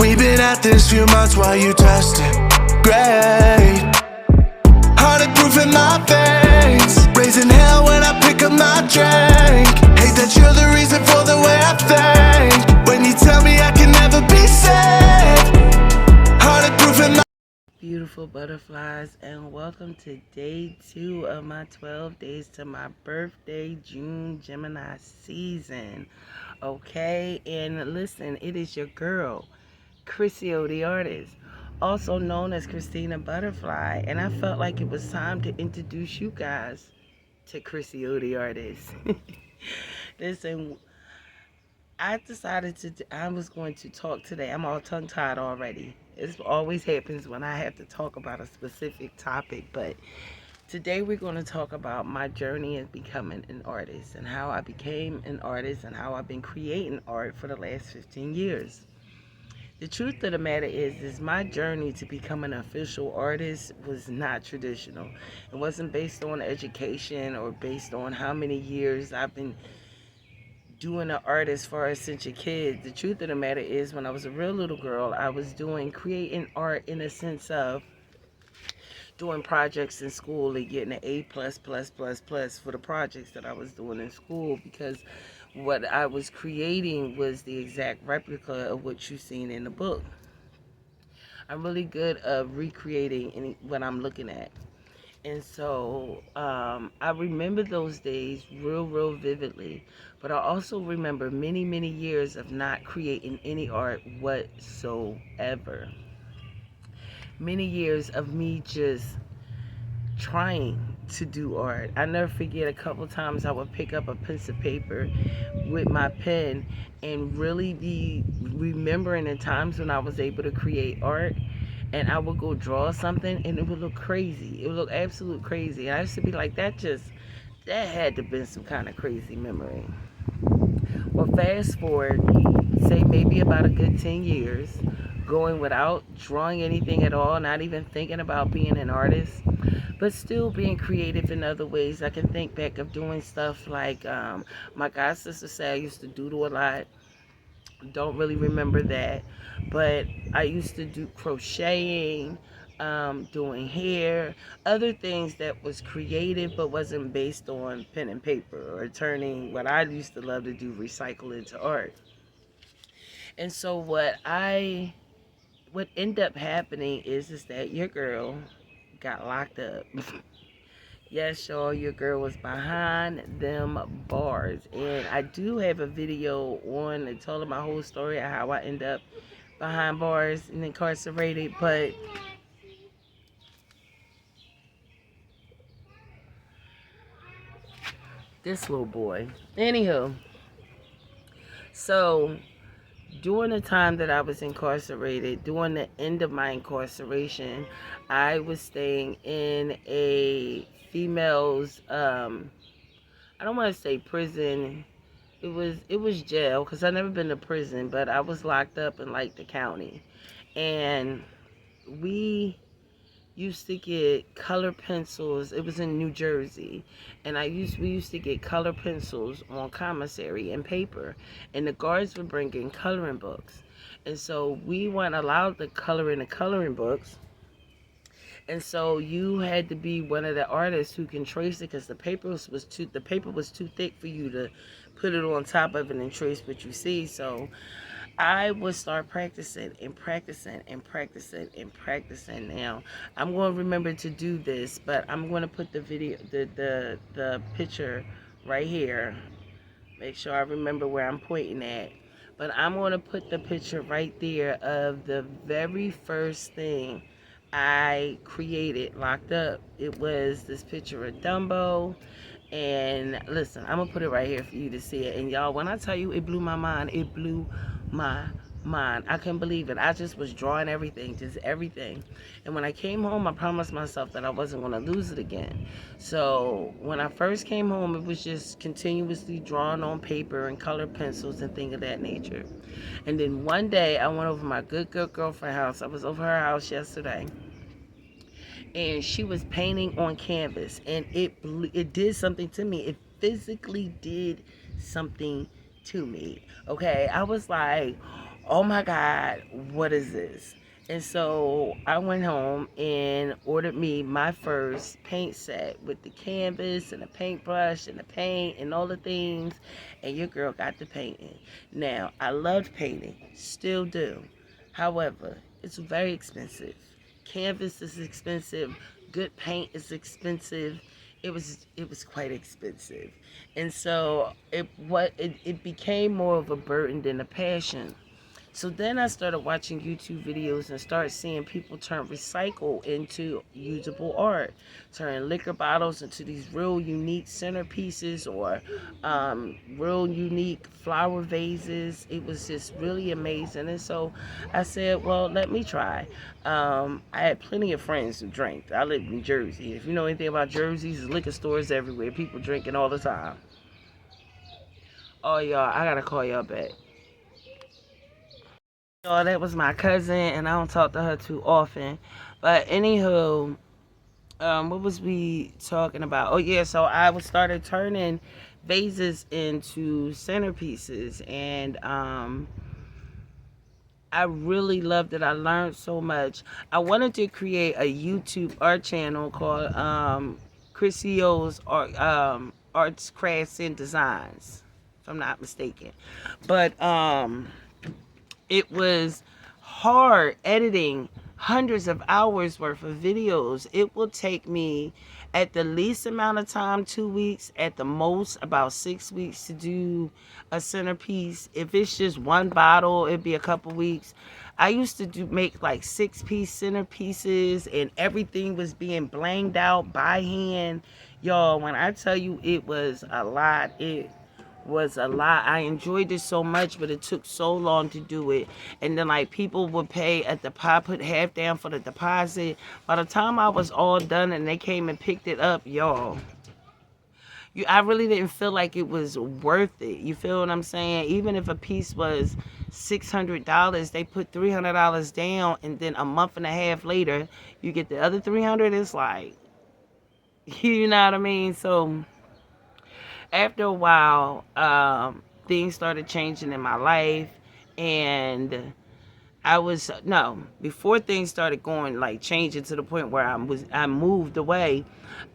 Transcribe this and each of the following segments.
We've been at this few months while you tested. Great. Heartache proof in my veins. Raising hell when I pick up my drink. Hate that you're the reason for the way I think. When you tell me I can never be saved. Heartache proof in my Beautiful butterflies, and welcome to day 2 of my 12 days to my birthday, June Gemini season. Okay, and listen, it is your girl, Chrissy the artist, also known as Christina Butterfly, and I felt like it was time to introduce you guys to Chrissy the artist. Listen, I was going to talk today. I'm all tongue-tied already. It always happens when I have to talk about a specific topic, but today we're going to talk about my journey in becoming an artist and how I became an artist and how I've been creating art for the last 15 years. The truth of the matter is my journey to become an official artist was not traditional. It wasn't based on education or based on how many years I've been doing the art as far as since a kid. The truth of the matter is when I was a real little girl, I was creating art in a sense of doing projects in school and getting an A+++ for the projects that I was doing in school, because what I was creating was the exact replica of what you've seen in the book. I'm really good at recreating what I'm looking at. And so I remember those days real vividly. But I also remember many years of not creating any art whatsoever. Many years of me just trying to do art. I never forget a couple times I would pick up a piece of paper with my pen and really be remembering the times when I was able to create art, and I would go draw something and it would look crazy. It would look absolute crazy. And I used to be like, that had to have been some kind of crazy memory. Well, fast forward, say maybe about a good 10 years, going without drawing anything at all, not even thinking about being an artist, but still being creative in other ways. I can think back of doing stuff like my god sister said I used to doodle a lot. Don't really remember that, but I used to do crocheting, doing hair, other things that was creative but wasn't based on pen and paper or turning what I used to love to do, recycle into art. And so what ended up happening is that your girl got locked up. Yes, y'all, your girl was behind them bars. And I do have a video on and telling my whole story of how I end up behind bars and incarcerated. But this little boy. Anywho, so during the time that I was incarcerated, during the end of my incarceration, I was staying in a female's, I don't want to say prison. It was jail, because I've never been to prison, but I was locked up in like the county. And we used to get color pencils. It was in New Jersey, and we used to get color pencils on commissary and paper, and the guards would bring in coloring books, and so we weren't allowed to color in the coloring books. And so you had to be one of the artists who can trace it, because the paper was too thick for you to put it on top of it and trace what you see. So I would start practicing and practicing and practicing and practicing. Now I'm going to remember to do this, but I'm going to put the video, the picture right here. Make sure I remember where I'm pointing at. But I'm going to put the picture right there of the very first thing I created locked up. It was this picture of Dumbo. And listen, I'm going to put it right here for you to see it. And y'all, when I tell you it blew my mind, it blew my mind. I couldn't believe it. I just was drawing everything, just everything. And when I came home, I promised myself that I wasn't going to lose it again. So when I first came home, it was just continuously drawing on paper and color pencils and things of that nature. And then one day, I went over my good girlfriend's house. I was over her house yesterday, and she was painting on canvas, and it did something to me. It physically did something to me. Okay, I was like, oh my God, what is this? And so I went home and ordered me my first paint set with the canvas and the paintbrush and the paint and all the things. And your girl got the painting. Now, I loved painting, still do. However, it's very expensive. Canvas is expensive. Good paint is expensive. It was quite expensive. And so it became more of a burden than a passion. So then I started watching YouTube videos and started seeing people turn recycle into usable art, turn liquor bottles into these real unique centerpieces or real unique flower vases. It was just really amazing. And so I said, well, let me try. I had plenty of friends who drank. I lived in Jersey. If you know anything about Jersey, there's liquor stores everywhere. People drinking all the time. Oh, y'all, I got to call y'all back. Oh, that was my cousin, and I don't talk to her too often. But anywho, what was we talking about? Oh yeah, so I was started turning vases into centerpieces, and I really loved it. I learned so much. I wanted to create a YouTube art channel called Chrissy's Arts, Crafts, and Designs, if I'm not mistaken. But it was hard editing hundreds of hours worth of videos. It will take me at the least amount of time 2 weeks, at the most about 6 weeks to do a centerpiece. If it's just one bottle, it'd be a couple weeks. I used to make like 6-piece centerpieces, and everything was being blanged out by hand. Y'all, when I tell you it was a lot, it was a lot. I enjoyed it so much, but it took so long to do it. And then like people would pay at the deposit, put half down for the deposit. By the time I was all done and they came and picked it up, y'all, I really didn't feel like it was worth it. You feel what I'm saying? Even if a piece was $600, they put $300 down, and then a month and a half later, you get the other 300. It's like, you know what I mean? So after a while, things started changing in my life, and before things started going like changing to the point where I moved away.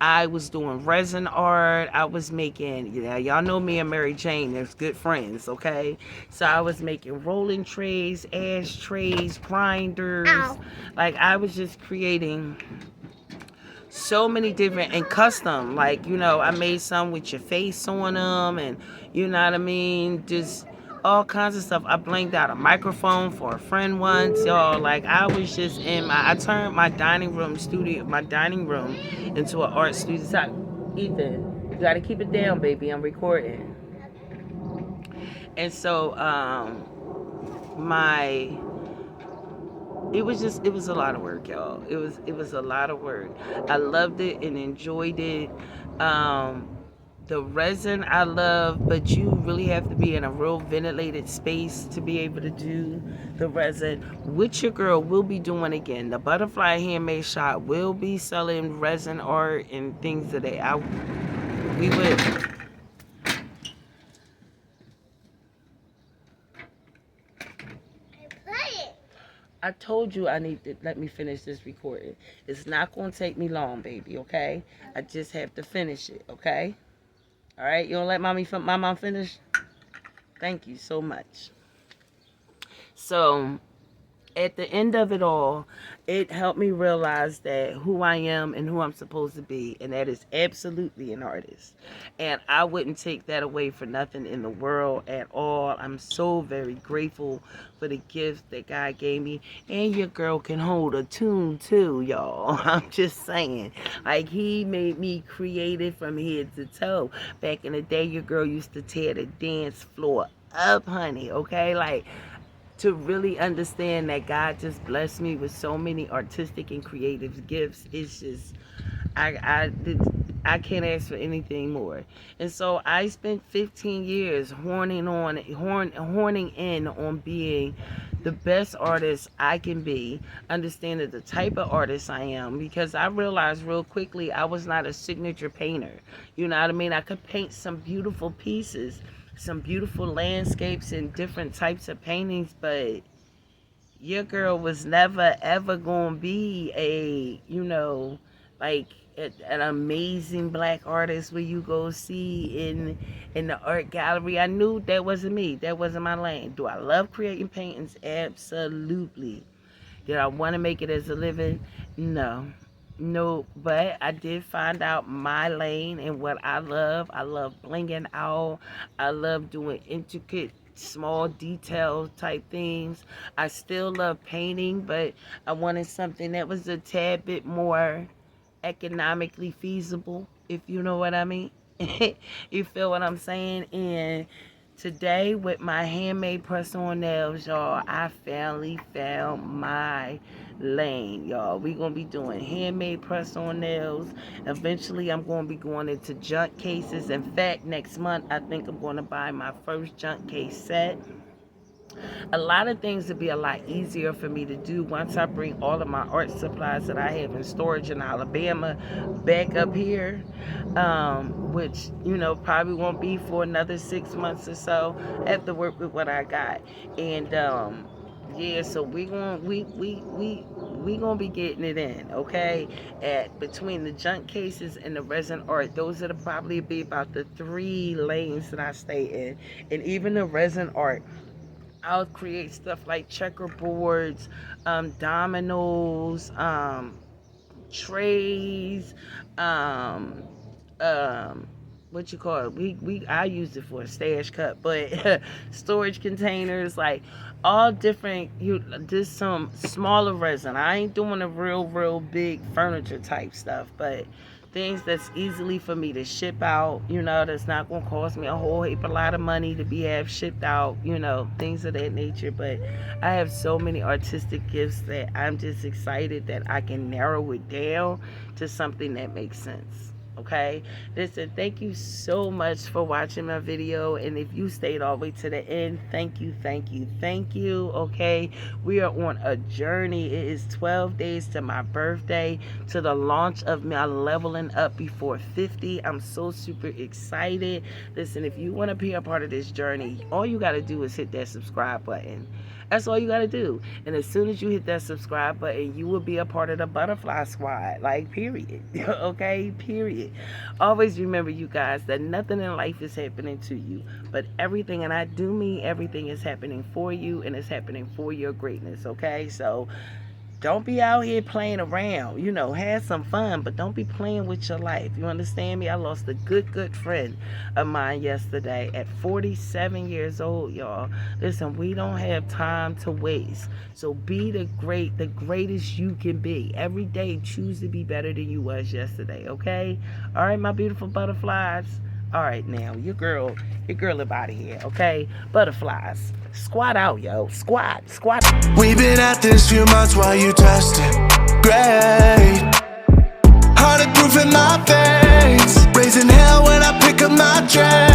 I was doing resin art. I was making, y'all know me and Mary Jane, there's good friends, okay? So I was making rolling trays, ashtrays, grinders. Ow. Like I was just creating so many different and custom, like, I made some with your face on them, and you know what I mean, just all kinds of stuff. I blanked out a microphone for a friend once, y'all. Like I was just I turned my dining room into an art studio. Stop, Ethan, you gotta keep it down, baby, I'm recording. And so my it was a lot of work, y'all. It was a lot of work. I loved it and enjoyed it. The resin I love, but you really have to be in a real ventilated space to be able to do the resin, which your girl will be doing again. The Butterfly Handmade shop will be selling resin art and things today. We would. I told you I need to let me finish this recording. It's not going to take me long, baby, okay? I just have to finish it, okay? All right? You don't let my mom finish? Thank you so much. So, at the end of it all, it helped me realize that who I am and who I'm supposed to be, and that is absolutely an artist. And I wouldn't take that away for nothing in the world at all. I'm so very grateful for the gift that God gave me. And your girl can hold a tune too, y'all. I'm just saying. Like, he made me creative from head to toe. Back in the day, your girl used to tear the dance floor up, honey, okay? Like, to really understand that God just blessed me with so many artistic and creative gifts, it's just, I can't ask for anything more. And so I spent 15 years horning in on being the best artist I can be, understanding the type of artist I am, because I realized real quickly I was not a signature painter. You know what I mean? I could paint some beautiful pieces, some beautiful landscapes and different types of paintings, but your girl was never ever gonna be a, like an amazing black artist where you go see in the art gallery. I knew that wasn't me. That wasn't my lane. Do I love creating paintings? Absolutely. Did I want to make it as a living? No. No, but I did find out my lane and what I love. I love blinging out. I love doing intricate, small detail type things. I still love painting, but I wanted something that was a tad bit more economically feasible, if you know what I mean. You feel what I'm saying? And today with my handmade press-on nails, y'all, I finally found my lane, y'all. We gonna be doing handmade press-on nails. Eventually I'm gonna be going into junk cases. In fact, next month I think I'm gonna buy my first junk case set. A lot of things would be a lot easier for me to do once I bring all of my art supplies that I have in storage in Alabama back up here, which, probably won't be for another 6 months or so. I have to work with what I got. And yeah, so we gonna be getting it in, okay? At between the junk cases and the resin art, those are probably be about the 3 lanes that I stay in. And even the resin art, I'll create stuff like checkerboards, dominoes, trays, um, what you call it? I use it for a stash cup, but storage containers, like all different. Just some smaller resin. I ain't doing a real big furniture type stuff, but things that's easily for me to ship out, that's not going to cost me a whole heap a lot of money to be shipped out, things of that nature. But I have so many artistic gifts that I'm just excited that I can narrow it down to something that makes sense. Okay, listen, thank you so much for watching my video, and if you stayed all the way to the end, thank you. Okay, we are on a journey. It is 12 days to my birthday, to the launch of my leveling up before 50. I'm so super excited. Listen, if you want to be a part of this journey, all you got to do is hit that subscribe button. That's all you got to do. And as soon as you hit that subscribe button, you will be a part of the butterfly squad. Like, period. Okay? Period. Always remember, you guys, that nothing in life is happening to you, but everything, and I do mean everything, is happening for you, and it's happening for your greatness. Okay? So don't be out here playing around. Have some fun, but don't be playing with your life. You understand me? I lost a good friend of mine yesterday at 47 years old, y'all. Listen, we don't have time to waste. So be the greatest you can be. Every day, choose to be better than you was yesterday, okay? All right, my beautiful butterflies. All right, now, your girl up out of here, okay? Butterflies. Squat out, yo. Squat. We've been at this few months while you tested. Great. 100 proof in my veins. Raising hell when I pick up my tray.